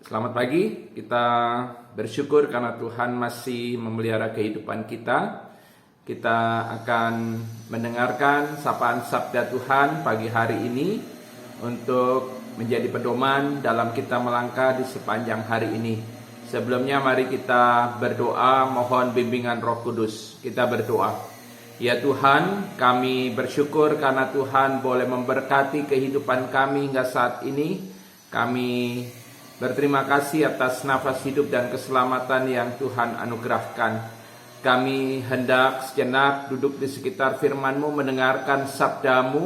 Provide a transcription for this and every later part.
Selamat pagi, kita bersyukur karena Tuhan masih memelihara kehidupan kita. Kita akan mendengarkan sapaan sabda Tuhan pagi hari ini untuk menjadi pedoman dalam kita melangkah di sepanjang hari ini. Sebelumnya mari kita berdoa mohon bimbingan Roh Kudus. Kita berdoa. Ya Tuhan, kami bersyukur karena Tuhan boleh memberkati kehidupan kami hingga saat ini. Kami berterima kasih atas nafas hidup dan keselamatan yang Tuhan anugerahkan. Kami hendak sejenak duduk di sekitar firman-Mu, mendengarkan sabda-Mu.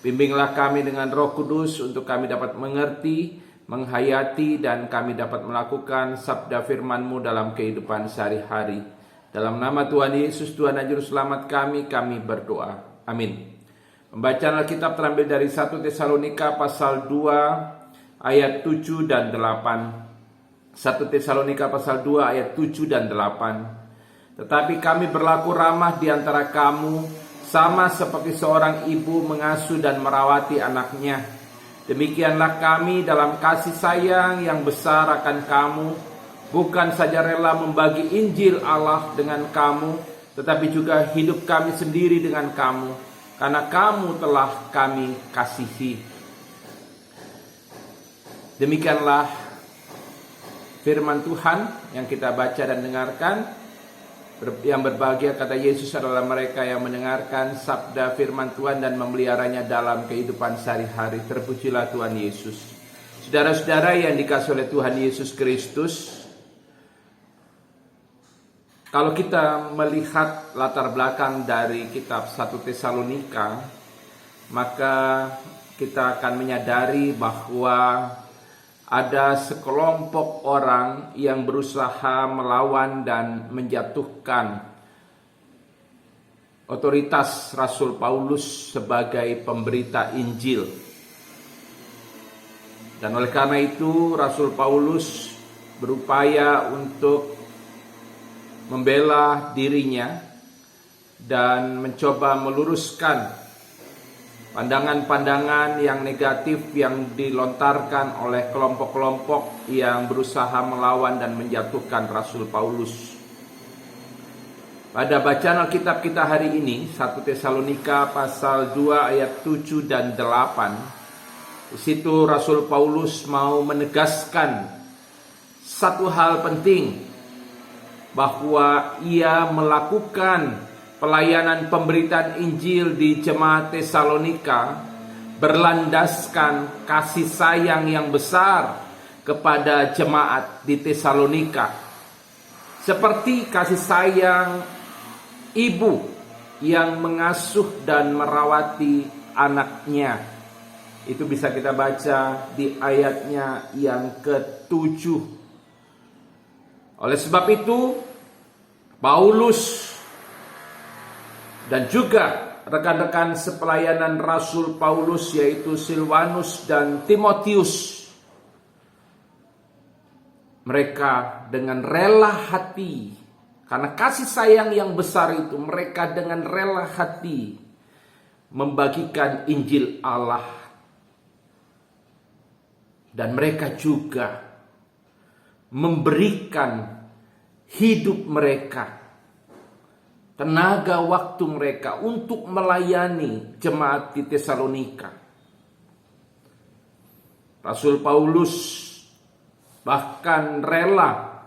Bimbinglah kami dengan Roh Kudus untuk kami dapat mengerti, menghayati, dan kami dapat melakukan sabda firman-Mu dalam kehidupan sehari-hari. Dalam nama Tuhan Yesus, Tuhan dan Juru Selamat kami berdoa. Amin. Pembacaan Alkitab terambil dari 1 Tesalonika pasal 2 ayat 7 dan 8. 1 Tesalonika pasal 2 ayat 7 dan 8. Tetapi kami berlaku ramah di antara kamu, sama seperti seorang ibu mengasuh dan merawati anaknya. Demikianlah kami dalam kasih sayang yang besar akan kamu, bukan saja rela membagi Injil Allah dengan kamu, tetapi juga hidup kami sendiri dengan kamu, karena kamu telah kami kasihi. Demikianlah firman Tuhan yang kita baca dan dengarkan. Yang berbahagia, kata Yesus, adalah mereka yang mendengarkan sabda firman Tuhan dan memeliharanya dalam kehidupan sehari-hari. Terpujilah Tuhan Yesus. Saudara-saudara yang dikasihi oleh Tuhan Yesus Kristus, kalau kita melihat latar belakang dari kitab 1 Tesalonika, maka kita akan menyadari bahwa ada sekelompok orang yang berusaha melawan dan menjatuhkan otoritas Rasul Paulus sebagai pemberita Injil. Dan oleh karena itu Rasul Paulus berupaya untuk membela dirinya dan mencoba meluruskan pandangan-pandangan yang negatif yang dilontarkan oleh kelompok-kelompok yang berusaha melawan dan menjatuhkan Rasul Paulus. Pada bacaan Alkitab kita hari ini, 1 Tesalonika pasal 2 ayat 7 dan 8. Di situ Rasul Paulus mau menegaskan satu hal penting, bahwa ia melakukan pelayanan pemberitaan Injil di jemaat Tesalonika berlandaskan kasih sayang yang besar kepada jemaat di Tesalonika. Seperti kasih sayang ibu yang mengasuh dan merawati anaknya. Itu bisa kita baca di ayatnya yang ke-7. Oleh sebab itu, Paulus dan juga rekan-rekan sepelayanan Rasul Paulus, yaitu Silvanus dan Timotius, mereka dengan rela hati, karena kasih sayang yang besar itu, mereka dengan rela hati membagikan Injil Allah. Dan mereka juga memberikan hidup mereka, tenaga waktu mereka untuk melayani jemaat di Tesalonika. Rasul Paulus bahkan rela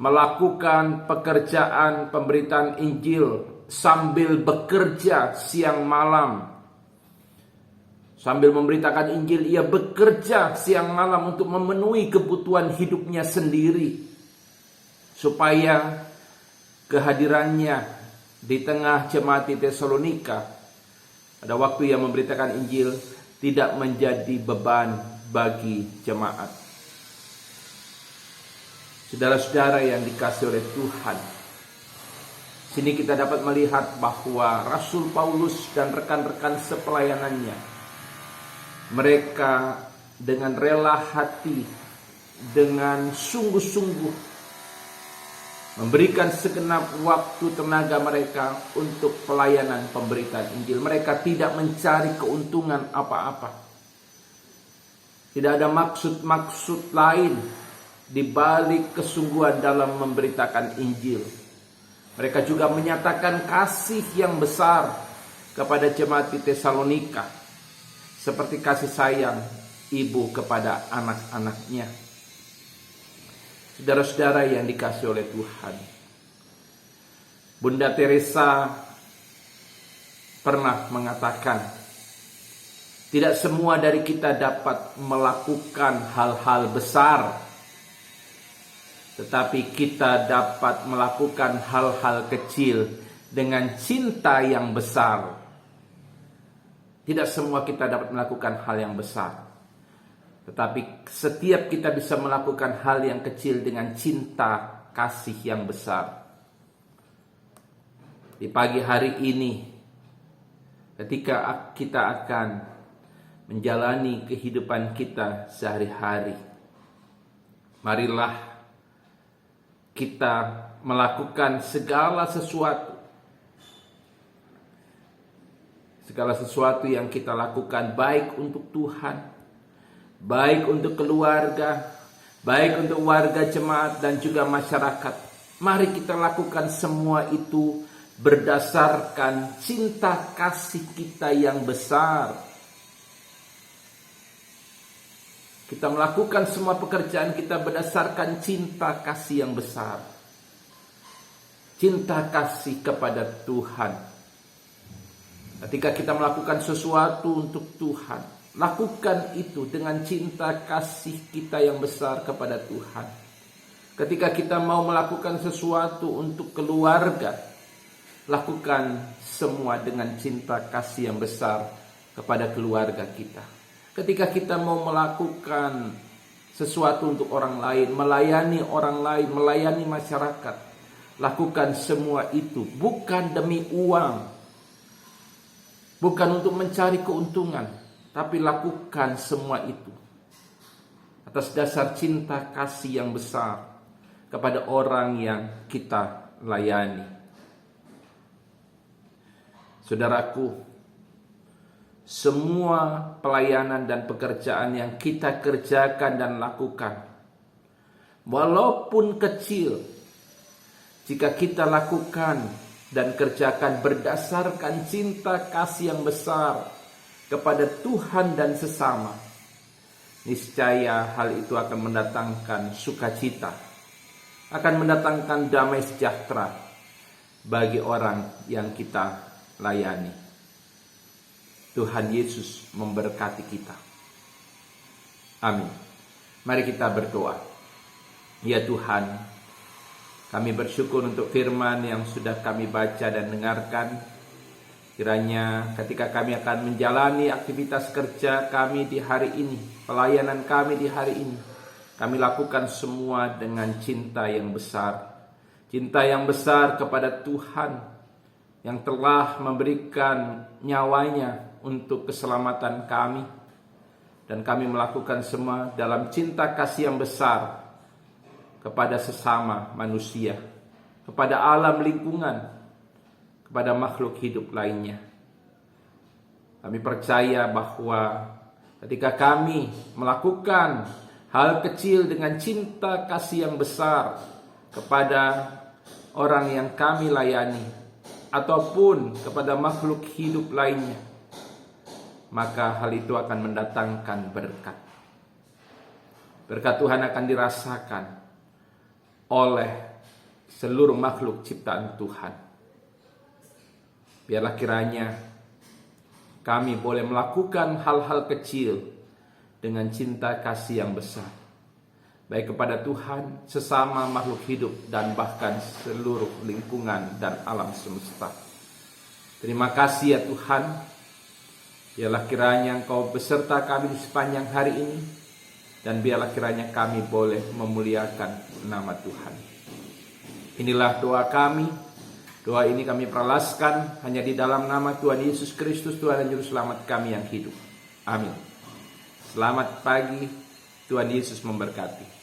melakukan pekerjaan pemberitaan Injil sambil bekerja siang malam. Sambil memberitakan Injil, ia bekerja siang malam untuk memenuhi kebutuhan hidupnya sendiri, supaya kehadirannya di tengah jemaat di Tesalonika pada waktu yang memberitakan Injil tidak menjadi beban bagi jemaat. Saudara-saudara yang dikasihi oleh Tuhan, sini kita dapat melihat bahwa Rasul Paulus dan rekan-rekan sepelayanannya, mereka dengan rela hati, dengan sungguh-sungguh memberikan segenap waktu tenaga mereka untuk pelayanan pemberitaan Injil. Mereka tidak mencari keuntungan apa-apa. Tidak ada maksud-maksud lain di balik kesungguhan dalam memberitakan Injil. Mereka juga menyatakan kasih yang besar kepada jemaat di Tesalonika, seperti kasih sayang ibu kepada anak-anaknya. Saudara-saudara yang dikasihi oleh Tuhan, Bunda Teresa pernah mengatakan, tidak semua dari kita dapat melakukan hal-hal besar, tetapi kita dapat melakukan hal-hal kecil dengan cinta yang besar. Tidak semua kita dapat melakukan hal yang besar, tetapi setiap kita bisa melakukan hal yang kecil dengan cinta kasih yang besar. Di pagi hari ini, ketika kita akan menjalani kehidupan kita sehari-hari, marilah kita melakukan segala sesuatu yang kita lakukan, baik untuk Tuhan, baik untuk keluarga, baik untuk warga jemaat dan juga masyarakat. Mari kita lakukan semua itu berdasarkan cinta kasih kita yang besar. Kita melakukan semua pekerjaan kita berdasarkan cinta kasih yang besar. Cinta kasih kepada Tuhan. Ketika kita melakukan sesuatu untuk Tuhan, lakukan itu dengan cinta kasih kita yang besar kepada Tuhan. Ketika kita mau melakukan sesuatu untuk keluarga, lakukan semua dengan cinta kasih yang besar kepada keluarga kita. Ketika kita mau melakukan sesuatu untuk orang lain, melayani orang lain, melayani masyarakat, lakukan semua itu bukan demi uang, bukan untuk mencari keuntungan, tapi lakukan semua itu atas dasar cinta kasih yang besar kepada orang yang kita layani. Saudaraku, semua pelayanan dan pekerjaan yang kita kerjakan dan lakukan, walaupun kecil, jika kita lakukan dan kerjakan berdasarkan cinta kasih yang besar kepada Tuhan dan sesama, niscaya hal itu akan mendatangkan sukacita, akan mendatangkan damai sejahtera bagi orang yang kita layani. Tuhan Yesus memberkati kita. Amin. Mari kita berdoa. Ya Tuhan, kami bersyukur untuk firman yang sudah kami baca dan dengarkan. Kiranya ketika kami akan menjalani aktivitas kerja kami di hari ini, pelayanan kami di hari ini, kami lakukan semua dengan cinta yang besar. Cinta yang besar kepada Tuhan yang telah memberikan nyawanya untuk keselamatan kami. Dan kami melakukan semua dalam cinta kasih yang besar kepada sesama manusia, kepada alam lingkungan, kepada makhluk hidup lainnya. Kami percaya bahwa ketika kami melakukan hal kecil dengan cinta kasih yang besar kepada orang yang kami layani, ataupun kepada makhluk hidup lainnya, maka hal itu akan mendatangkan berkat. Berkat Tuhan akan dirasakan oleh seluruh makhluk ciptaan Tuhan. Biarlah kiranya kami boleh melakukan hal-hal kecil dengan cinta kasih yang besar, baik kepada Tuhan, sesama makhluk hidup, dan bahkan seluruh lingkungan dan alam semesta. Terima kasih ya Tuhan. Biarlah kiranya Engkau beserta kami di sepanjang hari ini, dan biarlah kiranya kami boleh memuliakan nama Tuhan. Inilah doa kami. Doa ini kami peralaskan hanya di dalam nama Tuhan Yesus Kristus, Tuhan dan Juru Selamat kami yang hidup. Amin. Selamat pagi, Tuhan Yesus memberkati.